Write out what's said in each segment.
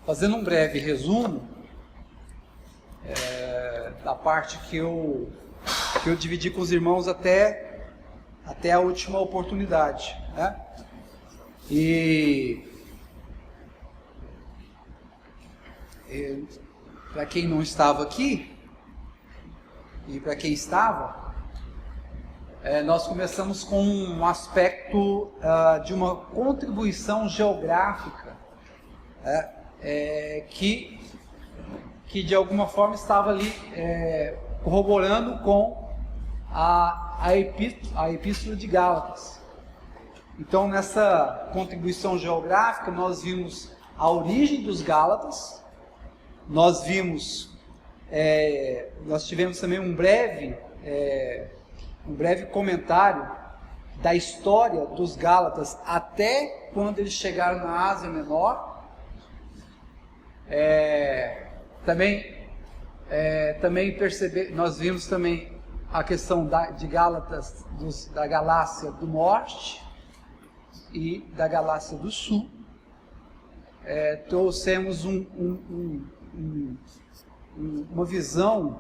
Fazendo um breve resumo da parte que eu dividi com os irmãos até a última oportunidade, né? E para quem não estava aqui e para quem estava, nós começamos com um aspecto de uma contribuição geográfica, que de alguma forma estava ali corroborando com a Epístola de Gálatas. Então, nessa contribuição geográfica, nós vimos a origem dos Gálatas, nós tivemos também um breve comentário da história dos Gálatas até quando eles chegaram na Ásia Menor. Nós vimos também a questão de Gálatas, da Galácia do Norte e da Galácia do Sul. Trouxemos uma visão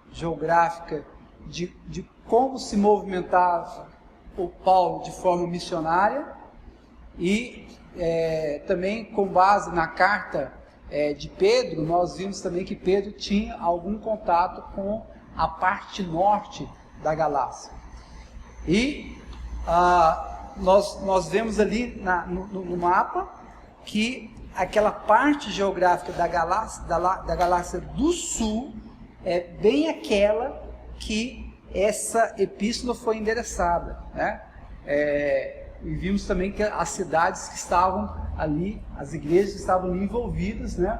geográfica de como se movimentava o Paulo de forma missionária e também com base na carta de Pedro, nós vimos também que Pedro tinha algum contato com a parte norte da Galácia. E nós vemos ali no mapa que aquela parte geográfica da Galácia do Sul é bem aquela que essa epístola foi endereçada, né? E vimos também que as cidades que estavam ali, as igrejas que estavam ali envolvidas, né?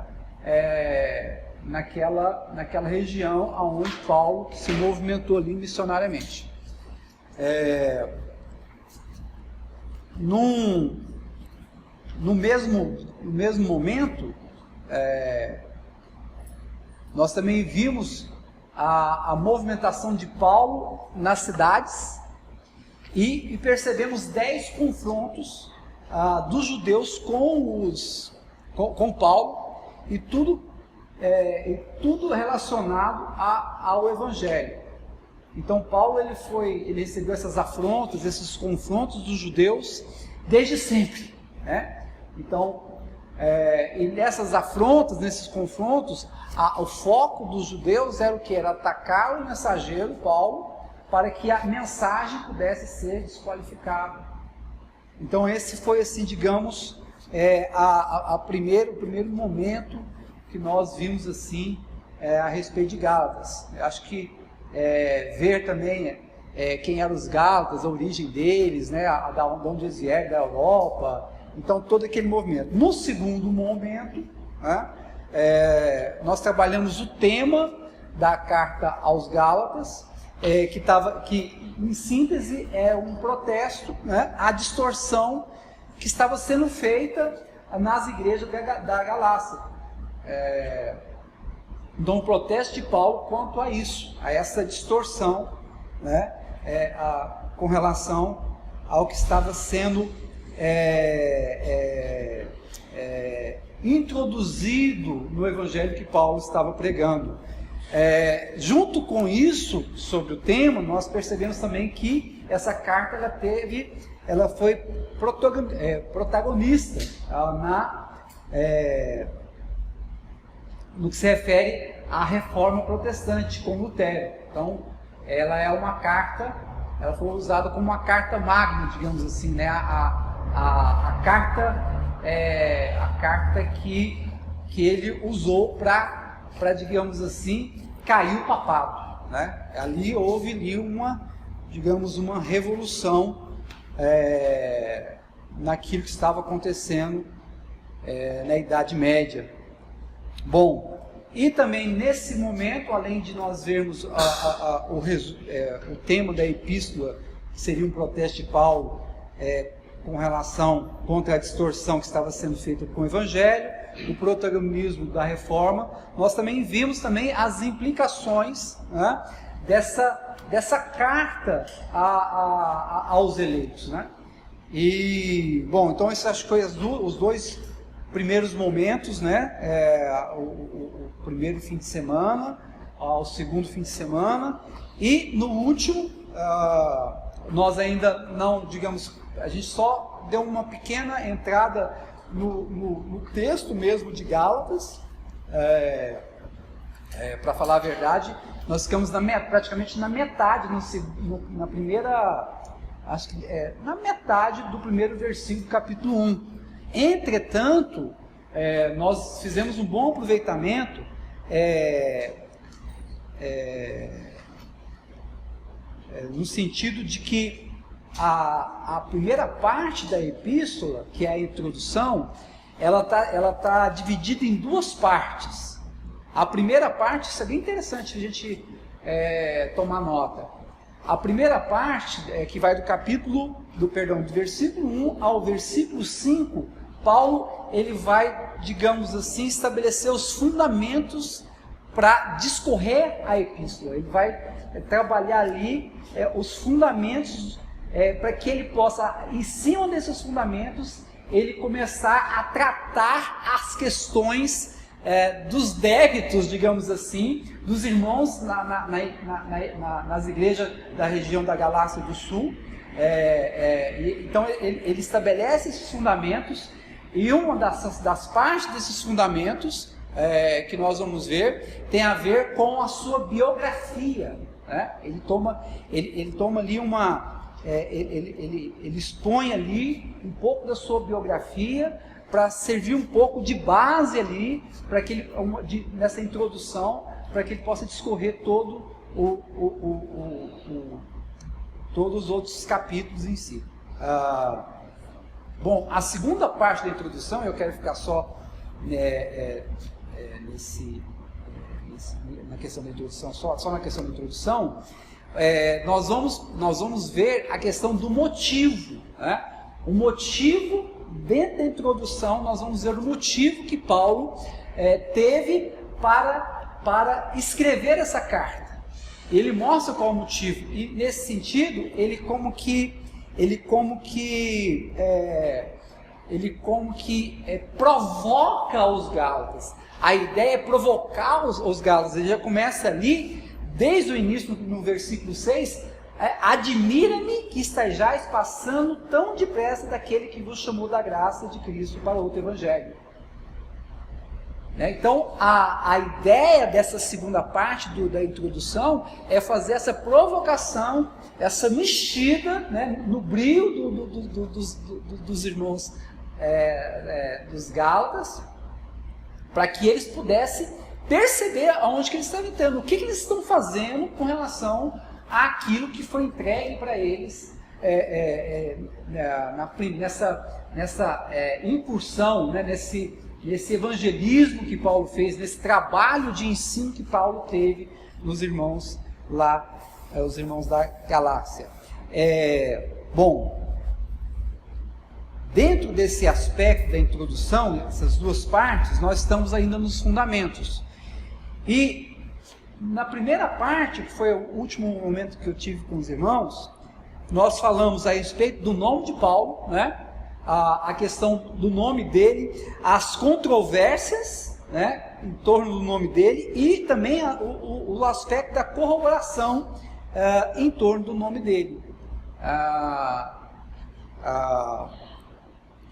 Naquela região onde Paulo se movimentou ali missionariamente. No mesmo momento, nós também vimos a movimentação de Paulo nas cidades e percebemos 10 confrontos dos judeus com Paulo, e tudo relacionado ao Evangelho. Então Paulo ele recebeu essas afrontas, esses confrontos dos judeus desde sempre, né? Então, e nessas afrontas, nesses confrontos, o foco dos judeus era o que? Era atacar o mensageiro Paulo para que a mensagem pudesse ser desqualificada. Então esse foi, assim, digamos, o primeiro momento que nós vimos assim a respeito de Gálatas. Eu acho que ver também quem eram os Gálatas, a origem deles, né, de onde eles vieram, da Europa. Então, todo aquele movimento. No segundo momento, né, nós trabalhamos o tema da carta aos Gálatas, que em síntese é um protesto, né, à distorção que estava sendo feita nas igrejas da Galácia. Então, um protesto de Paulo quanto a isso, a essa distorção, né, com relação ao que estava sendo introduzido no evangelho que Paulo estava pregando. Junto com isso, sobre o tema, nós percebemos também que essa carta ela foi protagonista no que se refere à reforma protestante com Lutero. Então, ela foi usada como uma carta magna, digamos assim, né? A carta que ele usou para, digamos assim, cair o papado, né? Ali houve uma revolução naquilo que estava acontecendo na Idade Média. Bom, e também nesse momento, além de nós vermos o tema da epístola, que seria um protesto de Paulo com relação contra a distorção que estava sendo feita com o Evangelho, o protagonismo da reforma, nós também vimos também as implicações, né, dessa carta aos eleitos, né? E, bom, então acho que foi os dois primeiros momentos, né? O primeiro fim de semana, o segundo fim de semana, e no último, nós ainda não, digamos, a gente só deu uma pequena entrada no texto mesmo de Gálatas. Para falar a verdade, nós ficamos praticamente na metade, na primeira, acho que na metade do primeiro versículo do capítulo 1. Entretanto, nós fizemos um bom aproveitamento no sentido de que a primeira parte da epístola, que é a introdução, ela tá dividida em duas partes. A primeira parte, isso é bem interessante a gente tomar nota. A primeira parte, que vai do versículo 1 ao versículo 5, Paulo ele vai, digamos assim, estabelecer os fundamentos para discorrer a epístola. Ele vai trabalhar ali os fundamentos para que ele possa, em cima desses fundamentos, ele começar a tratar as questões dos débitos, digamos assim, dos irmãos nas igrejas da região da Galácia do Sul. Então ele estabelece esses fundamentos, e uma das partes desses fundamentos que nós vamos ver tem a ver com a sua biografia, né? Ele toma ali ele expõe ali um pouco da sua biografia, para servir um pouco de base ali, para que ele, nessa introdução, para que ele possa discorrer todos os outros capítulos em si. Bom, a segunda parte da introdução, eu quero ficar só na questão da introdução, só na questão da introdução. Nós vamos ver a questão do motivo, né? O motivo. Dentro da introdução, nós vamos ver o motivo que Paulo teve para escrever essa carta. Ele mostra qual é o motivo, e nesse sentido, ele como que provoca os Gálatas. A ideia é provocar os Gálatas. Ele já começa ali, desde o início, no versículo 6, admira-me que estejais passando tão depressa daquele que vos chamou da graça de Cristo para outro evangelho. Então, a ideia dessa segunda parte da introdução é fazer essa provocação, essa mexida, né, no brio dos irmãos dos Gálatas, para que eles pudessem perceber aonde que eles estão entrando, o que eles estão fazendo com relação àquilo que foi entregue para eles nessa incursão, né, nesse evangelismo que Paulo fez, nesse trabalho de ensino que Paulo teve nos irmãos lá, os irmãos da Galácia. Bom, dentro desse aspecto da introdução, essas duas partes, nós estamos ainda nos fundamentos. E na primeira parte, que foi o último momento que eu tive com os irmãos, nós falamos a respeito do nome de Paulo, né? A questão do nome dele, as controvérsias, né, em torno do nome dele, e também o aspecto da corroboração em torno do nome dele,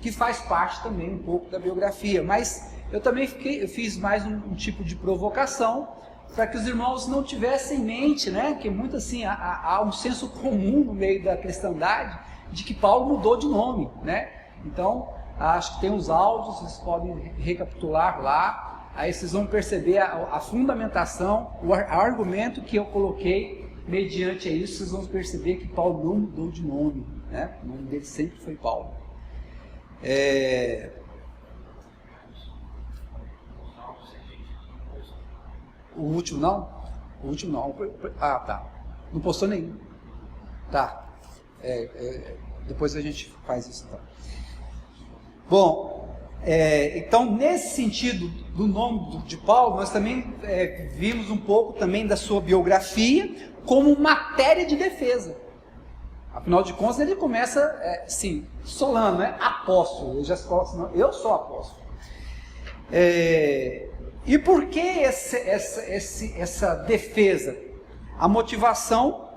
que faz parte também um pouco da biografia. Mas eu também fiz mais um tipo de provocação, para que os irmãos não tivessem em mente, né, que muito assim, há um senso comum no meio da cristandade, de que Paulo mudou de nome, né? Então, acho que tem os áudios, vocês podem recapitular lá, aí vocês vão perceber a fundamentação, o argumento que eu coloquei mediante a isso. Vocês vão perceber que Paulo não mudou de nome, né? O nome dele sempre foi Paulo. O último não? O último não. Ah, tá. Não postou nenhum. Tá. Depois a gente faz isso então. Bom, então nesse sentido do nome de Paulo, nós também vimos um pouco também da sua biografia como matéria de defesa. Afinal de contas, ele começa assim, solando, né? Apóstolo. Eu já falo assim, eu sou apóstolo. E por que essa defesa? A motivação,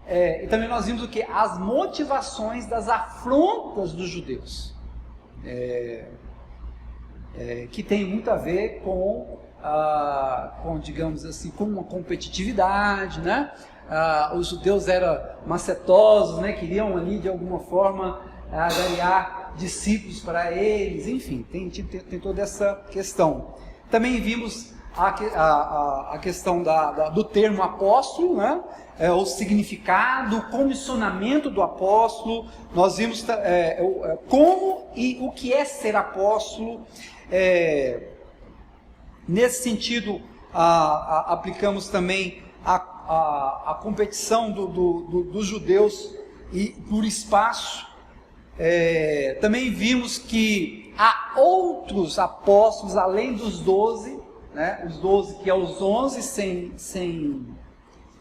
e também nós vimos o que? As motivações das afrontas dos judeus, que tem muito a ver com, digamos assim, com uma competitividade, né? Os judeus eram macetosos, né? Queriam ali de alguma forma ganhar discípulos para eles, enfim, tem toda essa questão. Também vimos a questão do termo apóstolo, né? O significado, o comissionamento do apóstolo. Nós vimos como e o que é ser apóstolo. Nesse sentido, aplicamos também a competição dos judeus por espaço. Também vimos que há outros apóstolos além dos 12, né? Os 12 que é os 11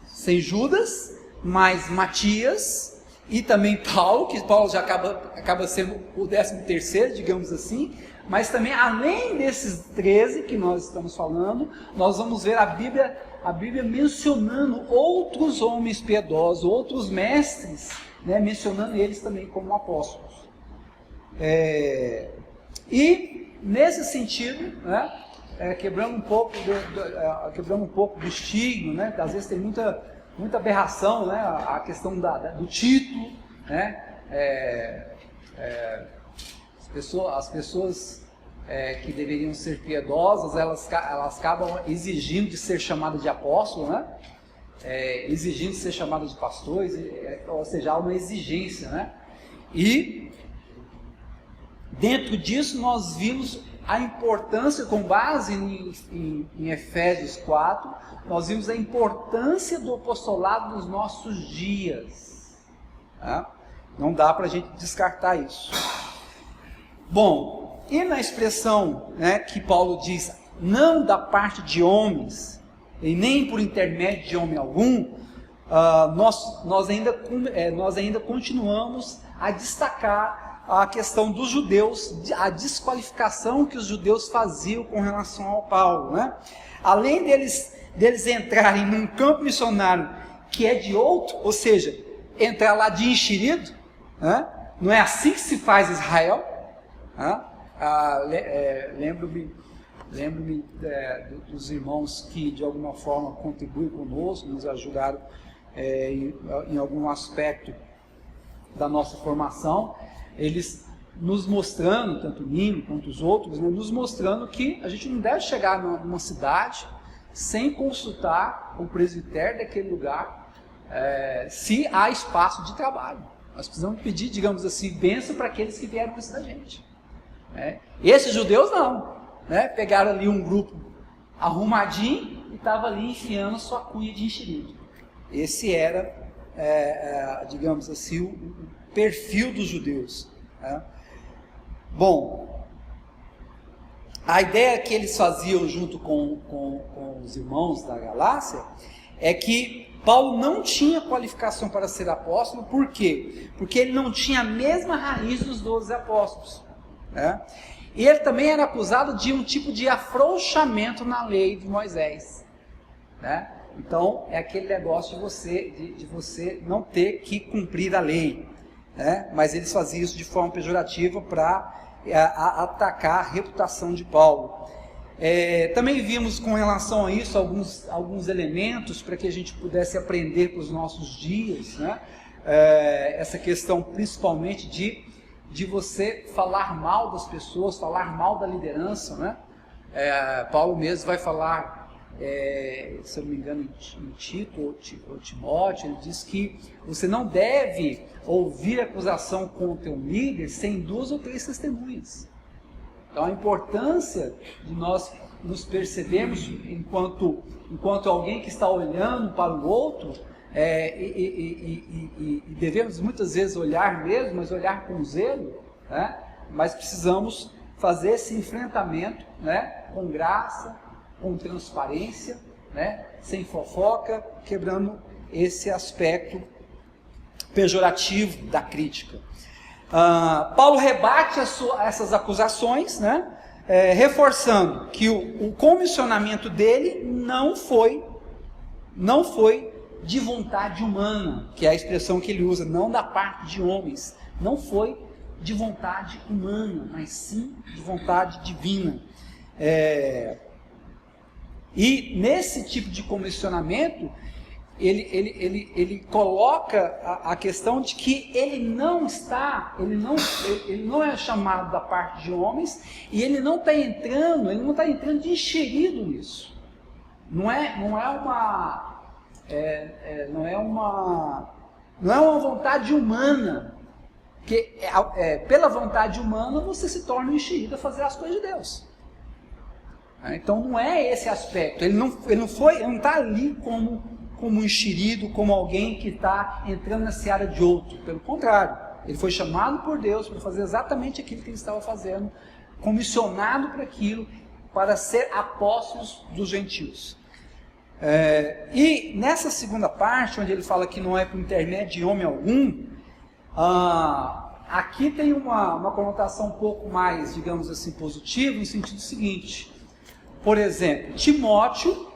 sem Judas, mais Matias e também Paulo, que Paulo já acaba sendo o 13º, digamos assim. Mas também, além desses 13 que nós estamos falando, nós vamos ver a Bíblia mencionando outros homens piedosos, outros mestres, né, mencionando eles também como apóstolos. E, nesse sentido, né, quebrando um pouco do estigma, né, que às vezes tem muita aberração, né, a questão do título, né, as pessoas que deveriam ser piedosas, elas acabam exigindo de ser chamadas de apóstolo, né? Exigindo de ser chamadas de pastores, ou seja, há uma exigência, né? E dentro disso nós vimos a importância, com base em Efésios 4, nós vimos a importância do apostolado nos nossos dias, tá? Não dá para a gente descartar isso. Bom, e na expressão, né, que Paulo diz, não da parte de homens, e nem por intermédio de homem algum, nós ainda continuamos a destacar a questão dos judeus, a desqualificação que os judeus faziam com relação ao Paulo, né? Além deles entrarem num campo missionário que é de outro, ou seja, entrar lá de enxerido, né? Não é assim que se faz Israel. Lembro-me dos irmãos que de alguma forma contribuem conosco, nos ajudaram em algum aspecto da nossa formação, eles nos mostrando, tanto o Nino quanto os outros, né, nos mostrando que a gente não deve chegar numa cidade sem consultar o presbitério daquele lugar, se há espaço de trabalho. Nós precisamos pedir, digamos assim, bênção para aqueles que vieram antes da gente. Esses judeus não, né? Pegaram ali um grupo arrumadinho e estava ali enfiando sua cuia de enxerido. Esse era, digamos assim, o perfil dos judeus. Bom, a ideia que eles faziam junto com os irmãos da Galácia é que Paulo não tinha qualificação para ser apóstolo. Por quê? Porque ele não tinha a mesma raiz dos 12 apóstolos. E ele também era acusado de um tipo de afrouxamento na lei de Moisés, né? Então é aquele negócio de você não ter que cumprir a lei, né? Mas eles faziam isso de forma pejorativa para atacar a reputação de Paulo. Também vimos com relação a isso alguns elementos para que a gente pudesse aprender para os nossos dias, né? Essa questão principalmente de você falar mal das pessoas, falar mal da liderança, né? Paulo mesmo vai falar, se eu não me engano, em Tito ou Timóteo, ele diz que você não deve ouvir acusação contra um líder sem 2 ou 3 testemunhas. Então a importância de nós nos percebermos enquanto alguém que está olhando para o outro, e devemos muitas vezes olhar mesmo, mas olhar com zelo, né? Mas precisamos fazer esse enfrentamento, né? Com graça, com transparência, né? Sem fofoca, quebrando esse aspecto pejorativo da crítica. Paulo rebate essas acusações, né? reforçando que o comissionamento dele não foi de vontade humana, que é a expressão que ele usa, não da parte de homens, não foi de vontade humana, mas sim de vontade divina. E nesse tipo de comissionamento, ele coloca a questão de que ele não é chamado da parte de homens, e ele não está entrando de enxerido nisso. Não é uma vontade humana, porque pela vontade humana você se torna enxerido a fazer as coisas de Deus. Então não é esse aspecto. Ele não está ali como enxerido, como alguém que está entrando na seara de outro. Pelo contrário, ele foi chamado por Deus para fazer exatamente aquilo que ele estava fazendo, comissionado para aquilo, para ser apóstolos dos gentios. E nessa segunda parte, onde ele fala que não é por intermédio de homem algum, aqui tem uma conotação um pouco mais, digamos assim, positiva, no sentido seguinte. Por exemplo, Timóteo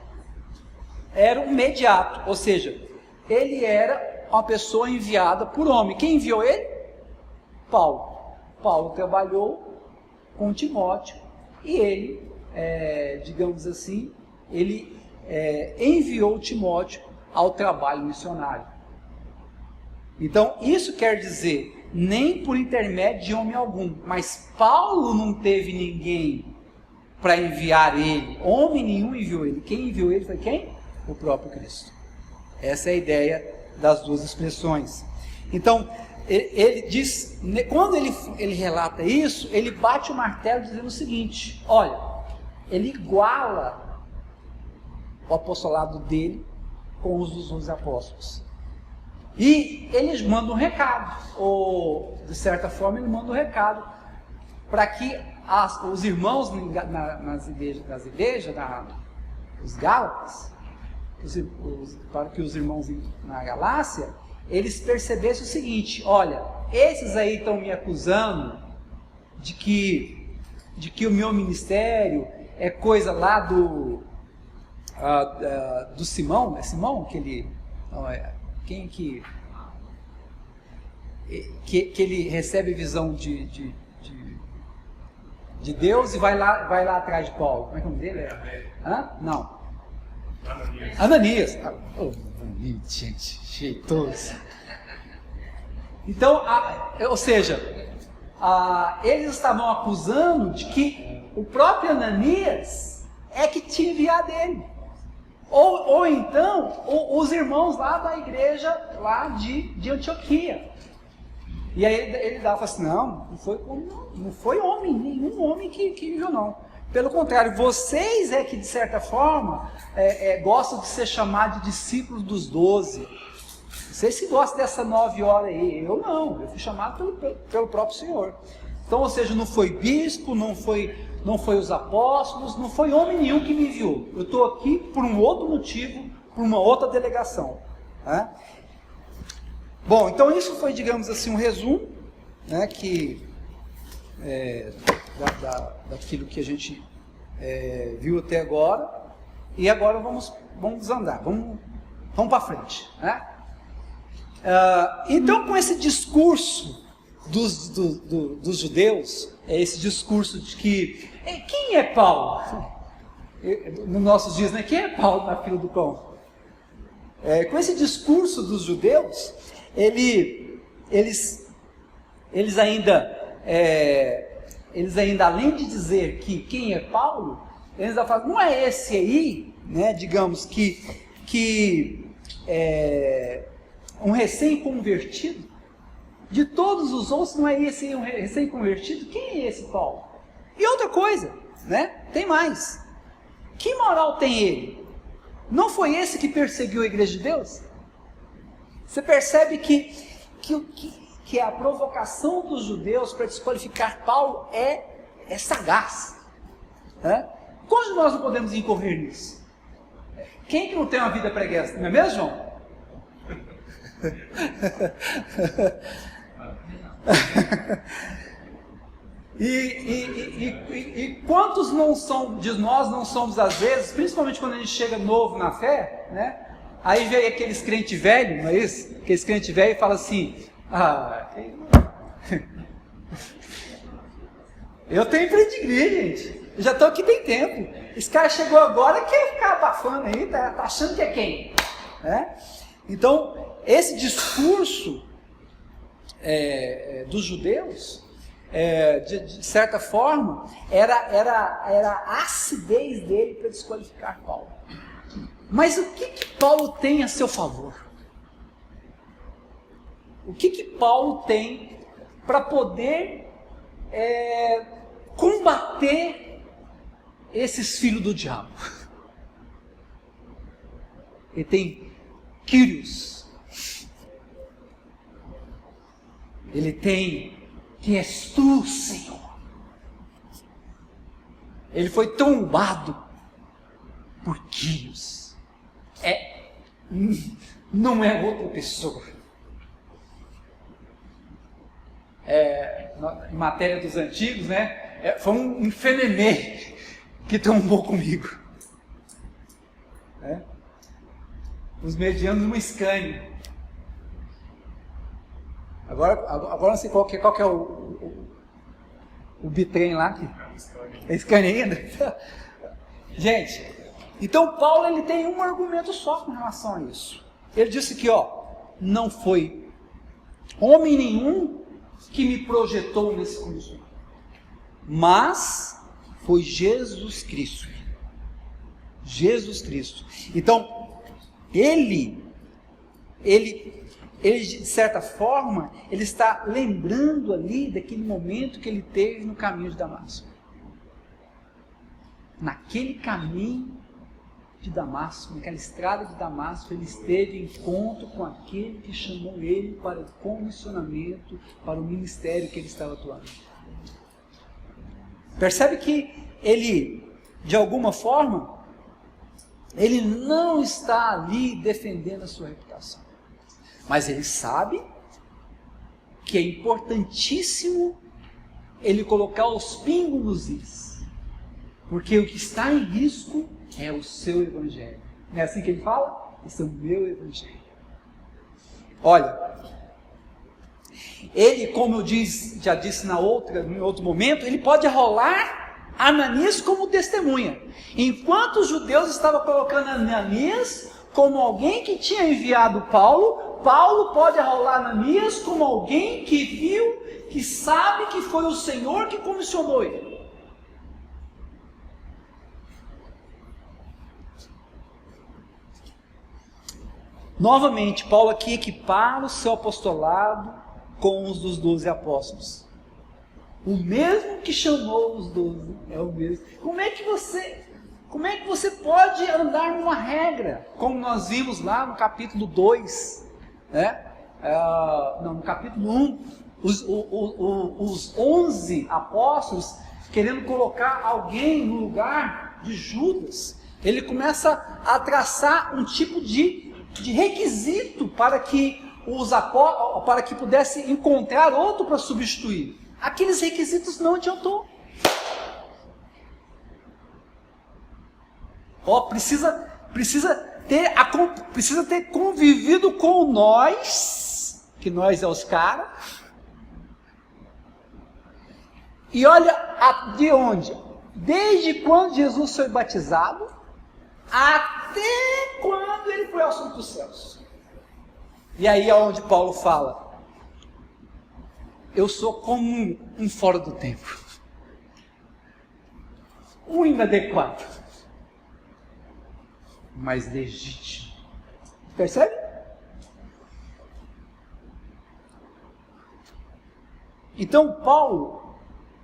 era um mediato, ou seja, ele era uma pessoa enviada por homem. Quem enviou ele? Paulo. Paulo trabalhou com Timóteo e ele, digamos assim, ele enviou Timóteo ao trabalho missionário. Então, isso quer dizer, nem por intermédio de homem algum, mas Paulo não teve ninguém para enviar ele, homem nenhum enviou ele. Quem enviou ele foi quem? O próprio Cristo. Essa é a ideia das duas expressões. Então, ele diz, quando ele relata isso, ele bate o martelo dizendo o seguinte: olha, ele iguala o apostolado dele com os dos outros apóstolos. E eles mandam um recado, ou de certa forma ele manda um recado, para que os irmãos nas igrejas, os Gálatas, para que os irmãos na Galácia, eles percebessem o seguinte: olha, esses aí estão me acusando de que o meu ministério é coisa lá do Simão, é Simão que ele, quem que ele recebe visão de Deus e vai lá atrás de Paulo. Como é que é o nome dele? Não. Ananias. Gente, jeitoso. Então, ou seja, eles estavam acusando de que o próprio Ananias é que tinha enviado ele. Ou então, os irmãos lá da igreja lá de Antioquia. E aí ele fala assim: não foi homem, nenhum homem que enviou, não. Pelo contrário, vocês é que de certa forma gostam de ser chamados de discípulos dos 12. Vocês que gostam dessa 9 horas aí. Eu não, eu fui chamado pelo próprio Senhor. Então, ou seja, não foi bispo, não foi os apóstolos, não foi homem nenhum que me enviou. Eu estou aqui por um outro motivo, por uma outra delegação. Bom, então isso foi, digamos assim, um resumo, né, daquilo que a gente viu até agora. E agora vamos andar, vamos para frente, né? Então, com esse discurso dos judeus, esse discurso de que quem é Paulo? Nos nossos dias, né? Quem é Paulo na fila do pão? Com esse discurso dos judeus, eles ainda, além de dizer que quem é Paulo, eles ainda falam: não é esse aí, né? Digamos que um recém-convertido, de todos os outros, não é esse aí um recém-convertido? Quem é esse Paulo? E outra coisa, né? Tem mais. Que moral tem ele? Não foi esse que perseguiu a igreja de Deus? Você percebe que a provocação dos judeus para desqualificar Paulo é sagaz. Né? Como nós não podemos incorrer nisso? Quem que não tem uma vida preguiça? Não é mesmo, João? E quantos de nós não somos, às vezes, principalmente quando a gente chega novo na fé, né? Aí vem aqueles crente velho, não é isso? Aqueles crente velho e fala assim, eu tenho pedigree, gente. Eu já estou aqui tem tempo. Esse cara chegou agora e quer ficar abafando aí, tá achando que é quem? Né? Então, esse discurso dos judeus, de certa forma, era a acidez dele para desqualificar Paulo. Mas o que Paulo tem a seu favor? O que Paulo tem para poder combater esses filhos do diabo? Ele tem Kyrios. Ele tem que és tu, Senhor. Ele foi tombado por Kyrios. Não é outra pessoa. Em matéria dos antigos, né? Foi um fenenê que tombou comigo. Os medianos numa Scania. Agora não sei qual que é o bitrem lá. É Scania ainda? Gente, então Paulo ele tem um argumento só com relação a isso. Ele disse que não foi homem nenhum que me projetou nesse curso, mas foi Jesus Cristo. Jesus Cristo. Então, ele de certa forma, ele está lembrando ali daquele momento que ele teve no caminho de Damasco. Naquele caminho de Damasco, naquela estrada de Damasco, ele esteve em encontro com aquele que chamou ele para o comissionamento, para o ministério que ele estava atuando. Percebe que ele, de alguma forma, ele não está ali defendendo a sua reputação. Mas ele sabe que é importantíssimo ele colocar os pingos nos is. Porque o que está em risco é o seu evangelho. Não é assim que ele fala? Esse é o meu evangelho. Olha, ele, como eu já disse em outro momento, ele pode arrolar Ananias como testemunha. Enquanto os judeus estavam colocando Ananias como alguém que tinha enviado Paulo, Paulo pode arrolar Ananias como alguém que viu, que sabe que foi o Senhor que comissionou ele. Novamente, Paulo aqui equipara o seu apostolado com os dos 12 apóstolos. O mesmo que chamou os 12 é o mesmo. Como é que você pode andar numa regra? Como nós vimos lá no capítulo 2, né? No capítulo 1, os 11 apóstolos querendo colocar alguém no lugar de Judas. Ele começa a traçar um tipo de requisito para que pudesse encontrar outro para substituir. Aqueles requisitos não adiantou. Precisa ter convivido com nós, que nós é os caras. E olha de onde? Desde quando Jesus foi batizado, até quando ele foi ao assunto dos céus. E aí é onde Paulo fala: eu sou como um fora do tempo, um inadequado, mas legítimo. Percebe? Então Paulo,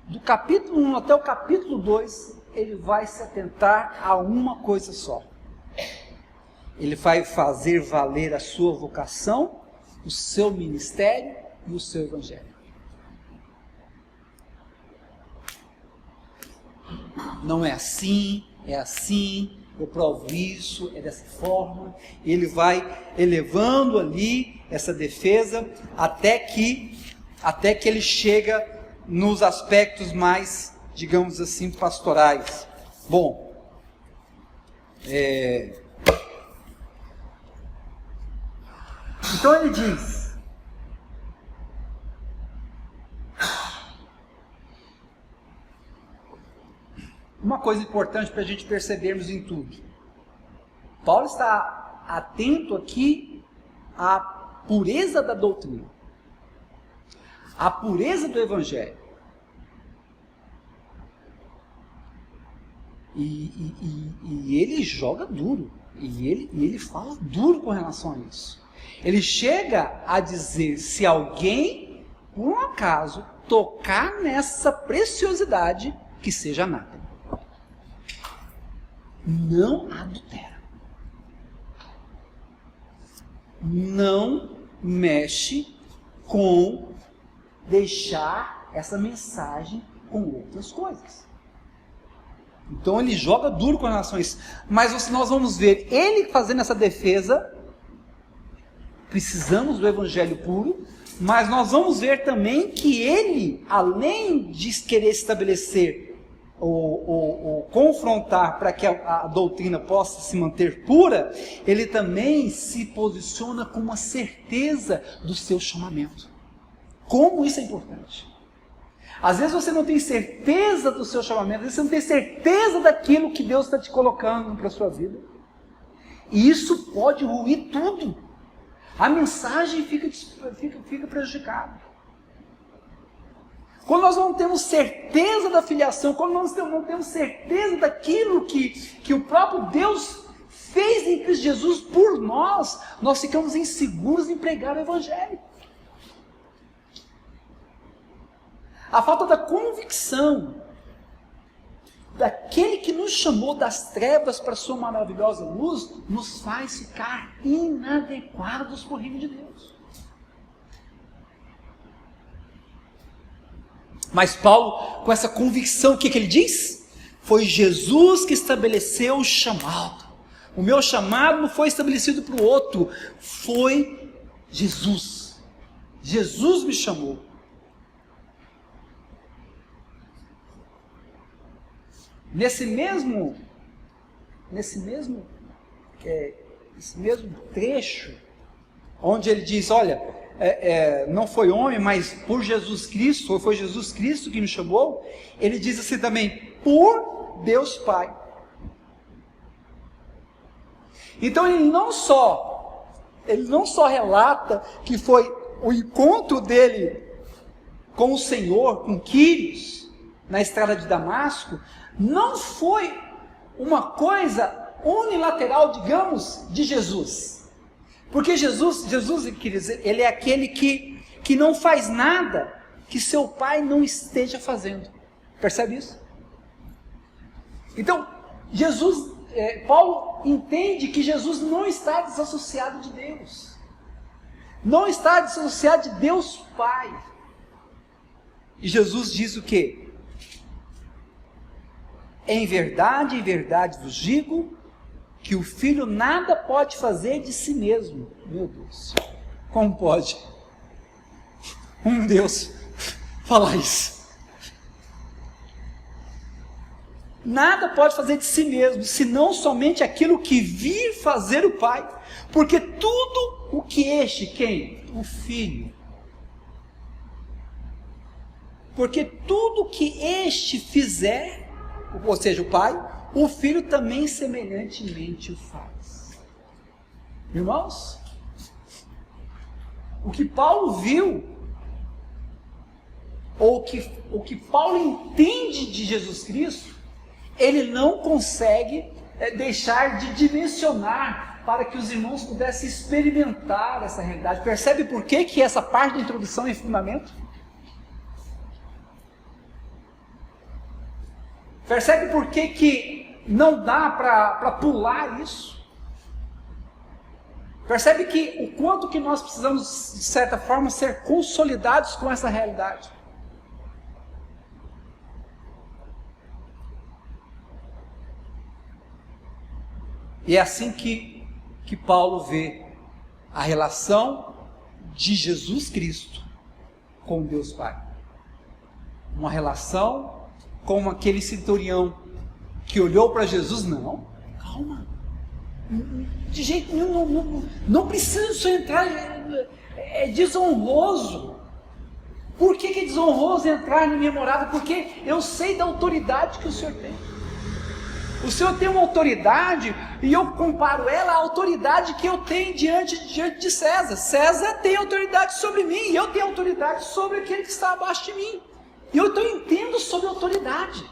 do capítulo 1 até o capítulo 2, ele vai se atentar a uma coisa só. Ele vai fazer valer a sua vocação, o seu ministério e o seu evangelho. Não é assim, eu provo isso, é dessa forma. Ele vai elevando ali essa defesa até que ele chega nos aspectos mais, digamos assim, pastorais. Bom, então ele diz: uma coisa importante para a gente percebermos em tudo. Paulo está atento aqui à pureza da doutrina, à pureza do Evangelho. E ele joga duro, e ele fala duro com relação a isso. Ele chega a dizer: se alguém, por um acaso, tocar nessa preciosidade, que seja anátema. Não adultera. Não mexe com deixar essa mensagem com outras coisas. Então ele joga duro com relação a isso. Mas nós vamos ver ele fazendo essa defesa. Precisamos do evangelho puro. Mas nós vamos ver também que ele, além de querer estabelecer ou confrontar para que a doutrina possa se manter pura, ele também se posiciona com uma certeza do seu chamamento. Como isso é importante. Às vezes você não tem certeza do seu chamamento, às vezes você não tem certeza daquilo que Deus está te colocando para a sua vida. E isso pode ruir tudo. A mensagem fica prejudicada. Quando nós não temos certeza da filiação, quando nós não temos certeza daquilo que o próprio Deus fez em Cristo Jesus por nós, nós ficamos inseguros em pregar o Evangelho. A falta da convicção daquele que nos chamou das trevas para a sua maravilhosa luz, nos faz ficar inadequados para o reino de Deus. Mas Paulo, com essa convicção, o que ele diz? Foi Jesus que estabeleceu o chamado. O meu chamado não foi estabelecido para o outro, foi Jesus. Jesus me chamou. Nesse mesmo trecho, onde ele diz: olha, não foi homem, mas por Jesus Cristo, ou foi Jesus Cristo que me chamou, ele diz assim também: por Deus Pai. Então ele não só relata que foi o encontro dele com o Senhor, com Quírios, na estrada de Damasco, não foi uma coisa unilateral, digamos, de Jesus. Porque Jesus, ele é aquele que não faz nada que seu Pai não esteja fazendo. Percebe isso? Então, Paulo entende que Jesus não está desassociado de Deus. Não está desassociado de Deus Pai. E Jesus diz o quê? Em verdade vos digo, que o Filho nada pode fazer de si mesmo. Meu Deus, como pode um Deus falar isso? Nada pode fazer de si mesmo, senão somente aquilo que vir fazer o Pai. Porque tudo o que quem? O Filho. Porque tudo o que este fizer, ou seja, o Pai, o Filho também semelhantemente o faz. Irmãos, o que Paulo viu, ou o que Paulo entende de Jesus Cristo, ele não consegue deixar de dimensionar para que os irmãos pudessem experimentar essa realidade. Percebe por que essa parte da introdução é fundamento? Percebe por que não dá para pular isso? Percebe que o quanto que nós precisamos, de certa forma, ser consolidados com essa realidade. E é assim que Paulo vê a relação de Jesus Cristo com Deus Pai. uma relação como aquele centurião que olhou para Jesus. Não, calma, de jeito nenhum, não precisa isso entrar, é desonroso. Por que é desonroso entrar na minha morada? Porque eu sei da autoridade que o Senhor tem. O Senhor tem uma autoridade, e eu comparo ela à autoridade que eu tenho diante de César. César tem autoridade sobre mim, e eu tenho autoridade sobre aquele que está abaixo de mim. E eu entendo sobre autoridade.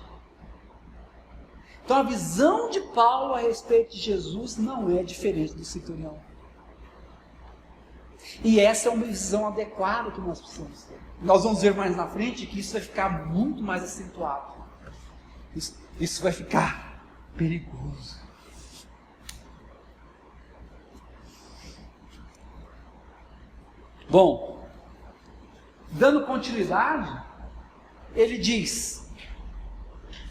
Então a visão de Paulo a respeito de Jesus não é diferente do centurião. E essa é uma visão adequada que nós precisamos ter. Nós vamos ver mais na frente que isso vai ficar muito mais acentuado. Isso vai ficar perigoso. Bom, dando continuidade, ele diz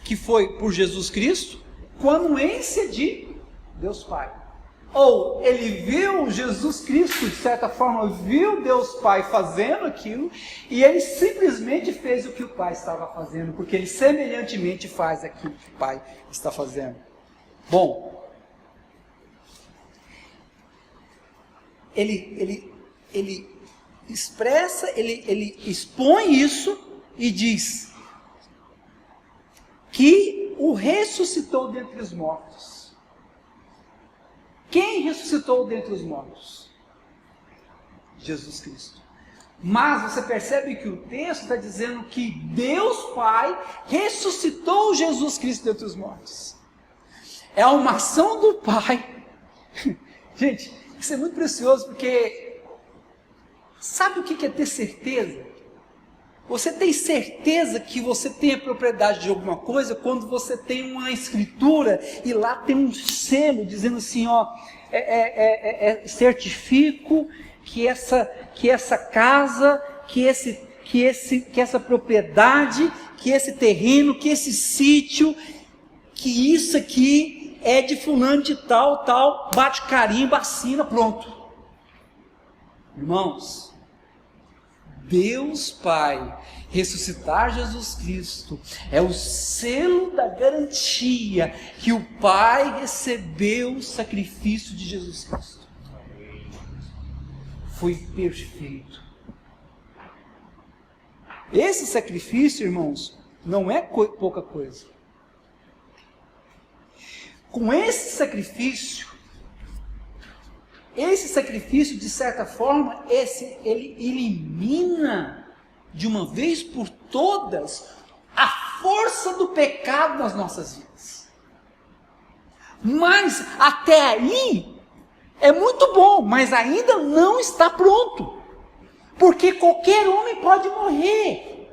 que foi por Jesus Cristo com a anuência de Deus Pai. Ou ele viu Jesus Cristo, de certa forma, viu Deus Pai fazendo aquilo, e ele simplesmente fez o que o Pai estava fazendo, porque ele semelhantemente faz aquilo que o Pai está fazendo. Bom, ele expressa, ele expõe isso e diz que o ressuscitou dentre os mortos. Quem ressuscitou dentre os mortos? Jesus Cristo. Mas você percebe que o texto está dizendo que Deus Pai ressuscitou Jesus Cristo dentre os mortos. É uma ação do Pai. Gente, isso é muito precioso, porque sabe o que é ter certeza? Você tem certeza que você tem a propriedade de alguma coisa quando você tem uma escritura e lá tem um selo dizendo assim, ó, certifico que essa casa, que essa propriedade, que esse terreno, que esse sítio, que isso aqui é de fulano de tal, bate carimbo, assina, pronto. Irmãos, Deus Pai ressuscitar Jesus Cristo é o selo da garantia que o Pai recebeu o sacrifício de Jesus Cristo. Foi perfeito. Esse sacrifício, irmãos, não é pouca coisa. Com esse sacrifício, de certa forma, ele elimina de uma vez por todas a força do pecado nas nossas vidas. Mas até aí é muito bom, mas ainda não está pronto. Porque qualquer homem pode morrer.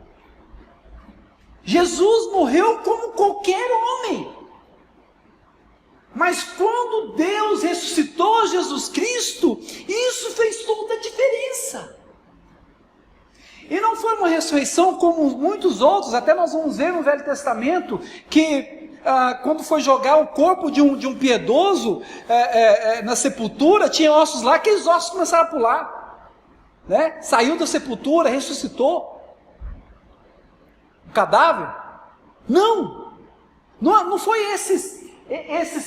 Jesus morreu como qualquer homem. Mas quando Deus ressuscitou Jesus Cristo, isso fez toda a diferença. E não foi uma ressurreição como muitos outros, até nós vamos ver no Velho Testamento, que quando foi jogar o corpo de um piedoso na sepultura, tinha ossos lá, aqueles ossos começaram a pular. Né? Saiu da sepultura, ressuscitou. O cadáver? Não foi esses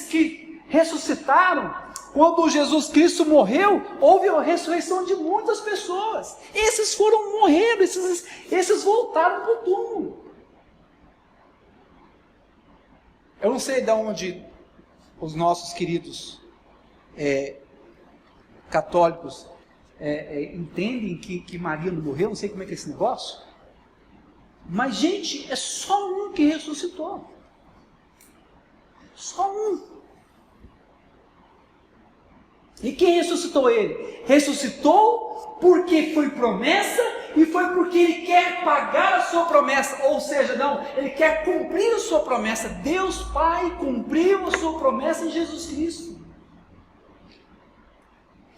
que ressuscitaram. Quando Jesus Cristo morreu, houve a ressurreição de muitas pessoas. Esses foram morrer, esses voltaram para o túmulo. Eu não sei de onde os nossos queridos católicos entendem que Maria não morreu, não sei como é que é esse negócio. Mas, gente, é só um que ressuscitou. Só um. E quem ressuscitou ele? Ressuscitou porque foi promessa e foi porque ele quer pagar a sua promessa. Ou seja, ele quer cumprir a sua promessa. Deus Pai cumpriu a sua promessa em Jesus Cristo.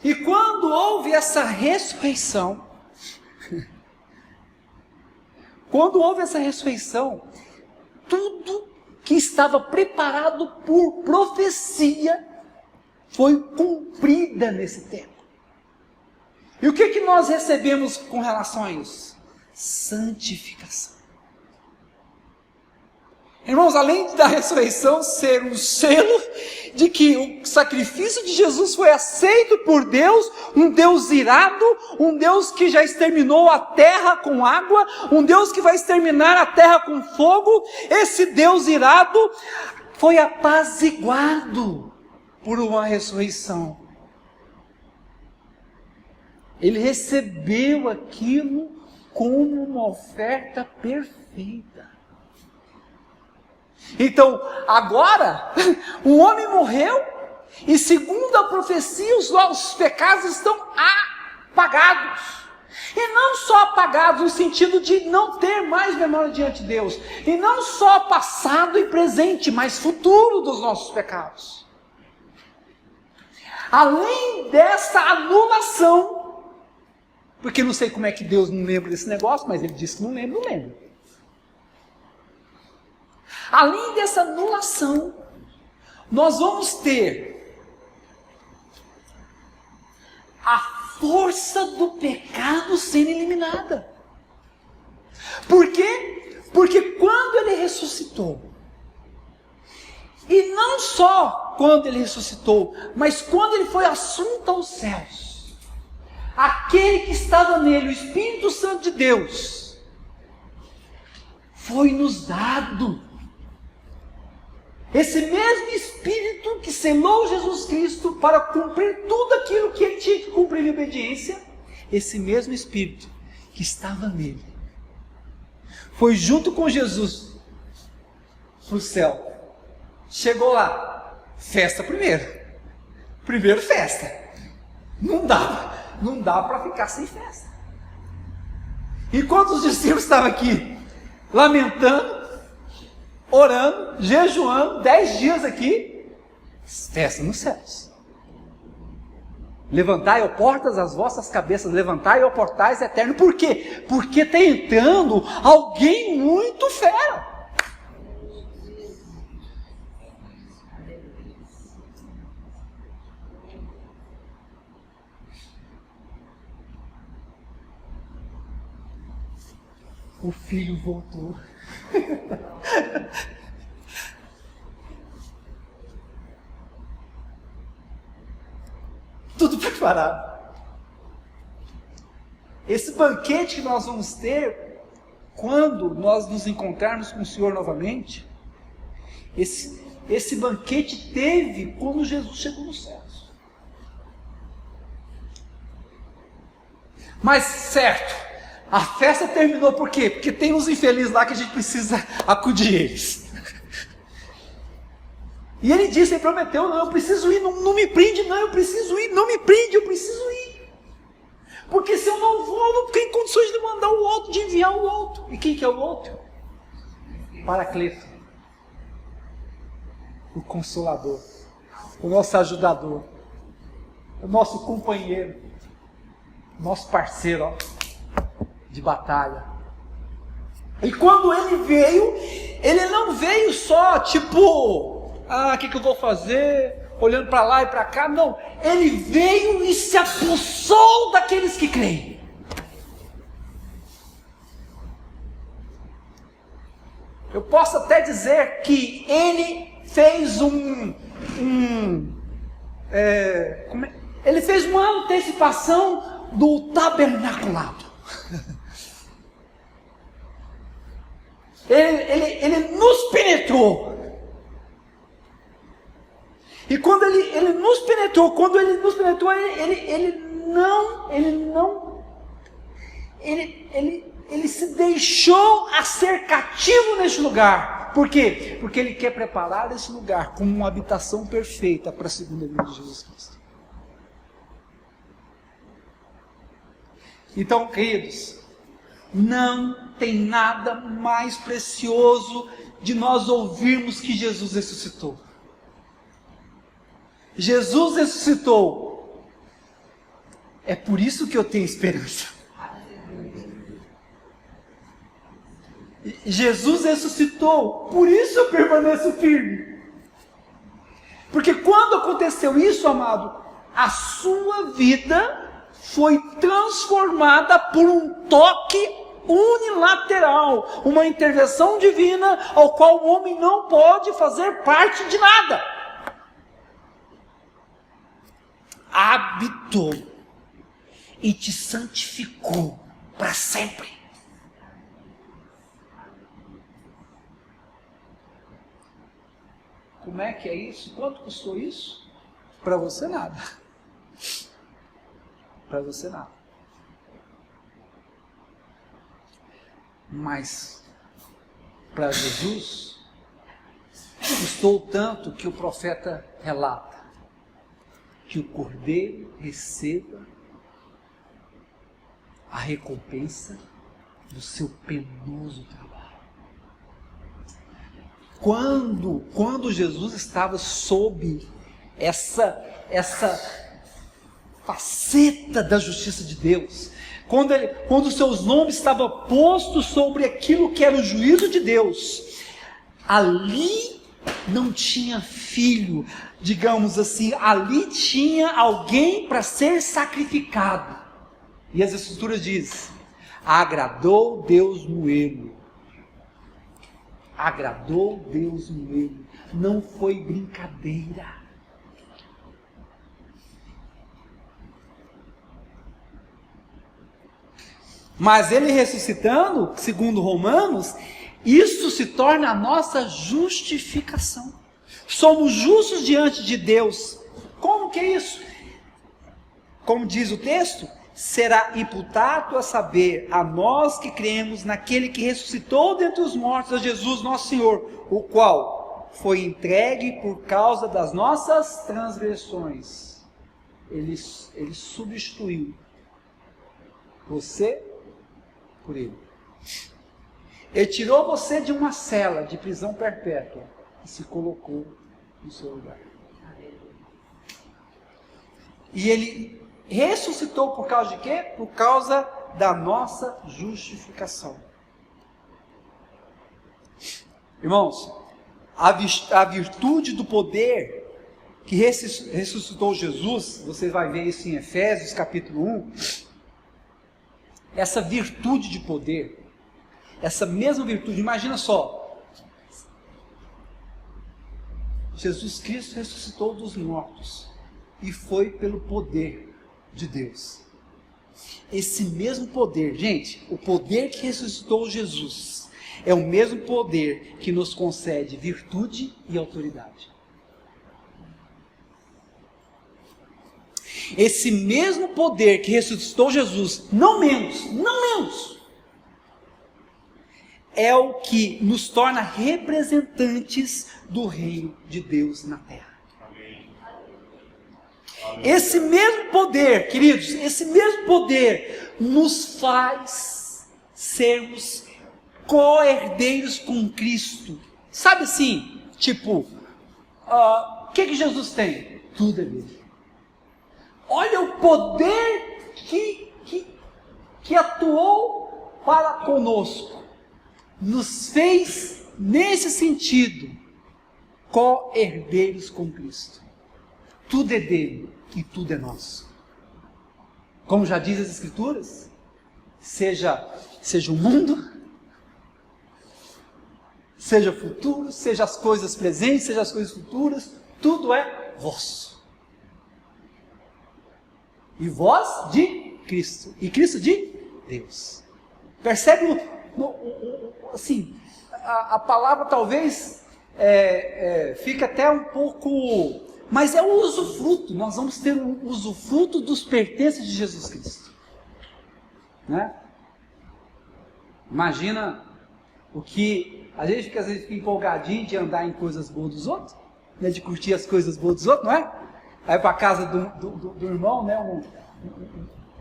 E quando houve essa ressurreição, tudo que estava preparado por profecia foi cumprida nesse tempo. E o que nós recebemos com relação a isso? Santificação. Irmãos, além da ressurreição ser um selo de que o sacrifício de Jesus foi aceito por Deus, um Deus irado, um Deus que já exterminou a terra com água, um Deus que vai exterminar a terra com fogo, esse Deus irado foi apaziguado por uma ressurreição. Ele recebeu aquilo como uma oferta perfeita. Então, agora, o homem morreu, e segundo a profecia, os nossos pecados estão apagados. E não só apagados no sentido de não ter mais memória diante de Deus. E não só passado e presente, mas futuro dos nossos pecados. Além dessa anulação, porque não sei como é que Deus não lembra desse negócio, mas Ele disse que não lembra. Além dessa anulação, nós vamos ter a força do pecado sendo eliminada. Por quê? Porque quando Ele ressuscitou, e não só quando Ele ressuscitou, mas quando Ele foi assunto aos céus, aquele que estava nele, o Espírito Santo de Deus, foi nos dado. Esse mesmo Espírito que selou Jesus Cristo para cumprir tudo aquilo que Ele tinha que cumprir em obediência, esse mesmo Espírito que estava nele, foi junto com Jesus para o céu. Chegou lá, festa primeiro festa. Não dá para ficar sem festa. Enquanto os discípulos estavam aqui lamentando, orando, jejuando, 10 dias aqui, festa nos céus. Levantai, ó portas, as vossas cabeças, levantai, ó portais eternos. Por quê? Porque está entrando alguém muito fera. O filho voltou. Tudo preparado. Esse banquete que nós vamos ter, quando nós nos encontrarmos com o Senhor novamente, esse banquete teve quando Jesus chegou nos céus. Mas certo, a festa terminou por quê? Porque tem uns infelizes lá que a gente precisa acudir eles. E ele disse, ele prometeu, não, eu preciso ir, não me prende, não, eu preciso ir, não me prende, eu preciso ir. Porque se eu não vou, eu não tenho condições de mandar o outro, de enviar o outro. E quem que é o outro? Paracleto. O Consolador. O nosso ajudador. O nosso companheiro. O nosso parceiro, ó, de batalha. E quando ele veio, ele não veio só tipo, o que eu vou fazer, olhando para lá e para cá, não, ele veio e se apossou daqueles que creem. Eu posso até dizer que ele fez ele fez uma antecipação do tabernaculado. Ele nos penetrou. E quando ele nos penetrou, ele se deixou a ser cativo neste lugar. Por quê? Porque ele quer preparar esse lugar como uma habitação perfeita para a segunda vinda de Jesus Cristo. Então, queridos, não tem nada mais precioso de nós ouvirmos que Jesus ressuscitou. Jesus ressuscitou. É por isso que eu tenho esperança. Jesus ressuscitou, por isso eu permaneço firme. Porque quando aconteceu isso, amado, a sua vida foi transformada por um toque unilateral, uma intervenção divina ao qual o homem não pode fazer parte de nada. Habitou e te santificou para sempre. Como é que é isso? Quanto custou isso? Para você nada. Para você nada. Mas para Jesus custou tanto que o profeta relata que o cordeiro receba a recompensa do seu penoso trabalho. Quando Jesus estava sob essa faceta da justiça de Deus, quando os seus nomes estavam postos sobre aquilo que era o juízo de Deus, ali não tinha filho, digamos assim, ali tinha alguém para ser sacrificado. E as Escrituras dizem: agradou Deus no erro. Agradou Deus no erro. Não foi brincadeira. Mas ele ressuscitando, segundo Romanos, isso se torna a nossa justificação. Somos justos diante de Deus. Como que é isso? Como diz o texto, será imputado a saber a nós que cremos naquele que ressuscitou dentre os mortos, a Jesus nosso Senhor, o qual foi entregue por causa das nossas transgressões. Ele substituiu você por ele. Ele tirou você de uma cela de prisão perpétua e se colocou no seu lugar. E ele ressuscitou por causa de quê? Por causa da nossa justificação. Irmãos, a virtude do poder que ressuscitou Jesus, você vai ver isso em Efésios capítulo 1, essa virtude de poder, essa mesma virtude, imagina só, Jesus Cristo ressuscitou dos mortos, e foi pelo poder de Deus. Esse mesmo poder, gente, o poder que ressuscitou Jesus, é o mesmo poder que nos concede virtude e autoridade. Esse mesmo poder que ressuscitou Jesus, não menos, é o que nos torna representantes do reino de Deus na terra. Amém. Esse mesmo poder, queridos, esse mesmo poder nos faz sermos co-herdeiros com Cristo. Sabe assim, tipo, o que Jesus tem? Tudo é dele. Olha o poder que atuou para conosco. Nos fez, nesse sentido, co-herdeiros com Cristo. Tudo é dele e tudo é nosso. Como já diz as Escrituras, seja o mundo, seja o futuro, seja as coisas presentes, seja as coisas futuras, tudo é vosso. E vós de Cristo, e Cristo de Deus. Percebe assim, a palavra talvez fica até um pouco, mas é o usufruto. Nós vamos ter um usufruto dos pertences de Jesus Cristo, né? Imagina o que a gente às vezes fica empolgadinho de andar em coisas boas dos outros, né? De curtir as coisas boas dos outros, não é? Aí para a casa do irmão, né?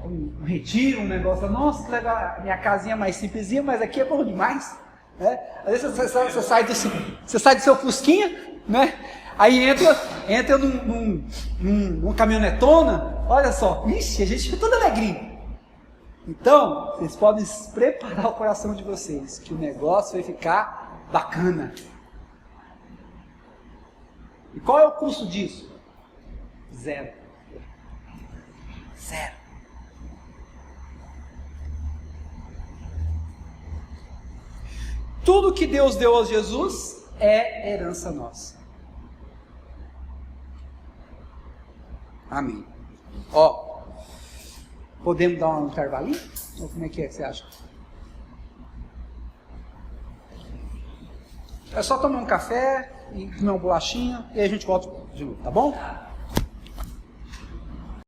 Um retiro, um negócio, nossa, que legal, minha casinha é mais simplesinha, mas aqui é bom demais, né? Às vezes você sai do seu fusquinha, né? Aí entra numa caminhonetona, olha só, ixi, a gente fica todo alegrinho. Então, vocês podem preparar o coração de vocês, que o negócio vai ficar bacana. E qual é o custo disso? Zero. tudo que Deus deu a Jesus é herança nossa. Amém. Ó, podemos dar um intervalinho? Ou como é que você acha? É só tomar um café e comer uma bolachinha e aí a gente volta de novo, tá bom?